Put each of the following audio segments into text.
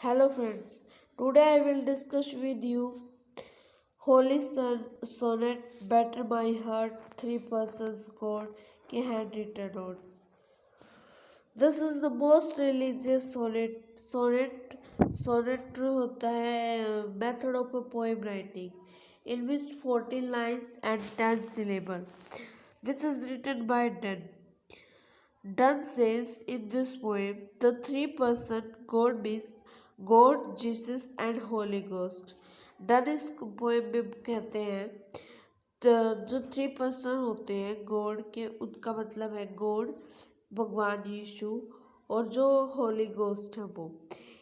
Hello friends, today I will discuss with you Holy Sonnet, Better My Heart, Three Persons God के handwritten notes. This is the most religious sonnet. Sonnet होता है method of a poem writing in which 14 lines and 10 syllables, which is written by Donne. Donne says in this poem, the three-person God means God, Jesus and Holy Ghost. Donne इस poem में कहते हैं जो three person होते हैं God के, उनका मतलब है गॉड, भगवान यीशु और जो होली गोस्ट है वो.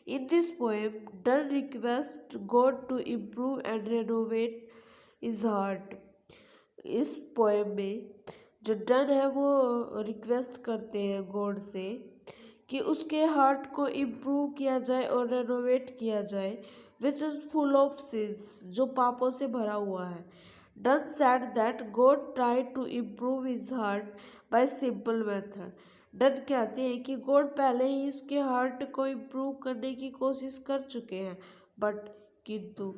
In this poem Donne request God to improve and renovate his heart. इस पोएम में जो डन है वो रिक्वेस्ट करते हैं गॉड से कि उसके हार्ट को इम्प्रूव किया जाए और रेनोवेट किया जाए, which is full of sins, जो पापों से भरा हुआ है. Donne said that God try to improve his heart by simple method. Donne कहते हैं कि गॉड पहले ही उसके हार्ट को इम्प्रूव करने की कोशिश कर चुके हैं, किंतु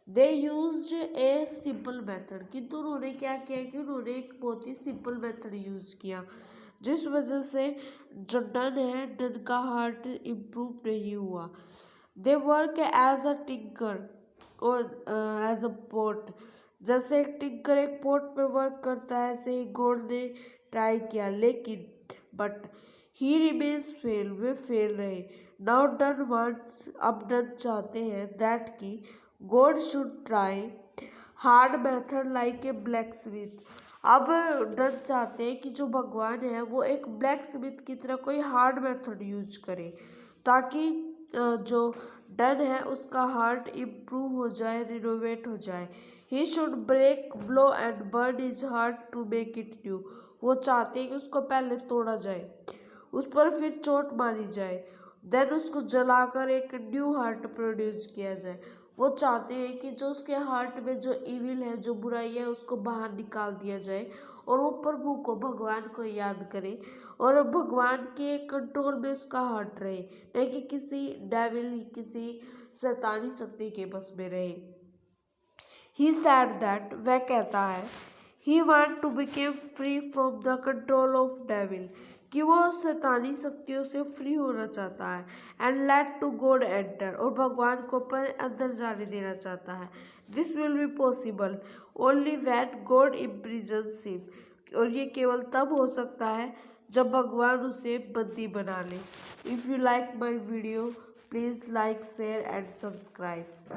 दे यूज ए सिंपल मेथड. किंतु उन्होंने क्या किया कि उन्होंने एक बहुत ही सिंपल मेथड यूज किया, जिस वजह से जो डन है, डन का हार्ट इम्प्रूव नहीं हुआ. They work as a tinker और एज अ पोट. जैसे एक टिंकर एक पोट में वर्क करता है, ऐसे ही गॉड ने ट्राई किया, लेकिन but he remains fail, way fail रहे. नाउ डन वांट्स, अब डन चाहते हैं दैट की God should try hard method like a black Smith. अब डन चाहते हैं कि जो भगवान है वो एक ब्लैक स्मिथ की तरह कोई हार्ड मेथड यूज करे, ताकि जो डन है उसका हार्ट इम्प्रूव हो जाए, रिनोवेट हो जाए. He should break, blow and burn his heart to make it new. वो चाहते हैं कि उसको पहले तोड़ा जाए, उस पर फिर चोट मारी जाए, देन उसको जलाकर एक न्यू हार्ट प्रोड्यूस किया जाए. वो चाहते हैं कि जो उसके हार्ट में जो इविल है, जो बुराई है, उसको बाहर निकाल दिया जाए और वो प्रभु को, भगवान को याद करे और भगवान के कंट्रोल में उसका हार्ट रहे, नहीं कि किसी डेविल, किसी शैतानी शक्ति के बस में रहे. ही सैड दैट, वह कहता है, he want to become free from the control of devil, कि वो शैतानी शक्तियों से फ्री होना चाहता है. And let to God enter, और भगवान को पर अंदर जाने देना चाहता है. This will be possible only when God imprisons him, और ये केवल तब हो सकता है जब भगवान उसे बंदी बना ले. If you like my video, please like, share and subscribe.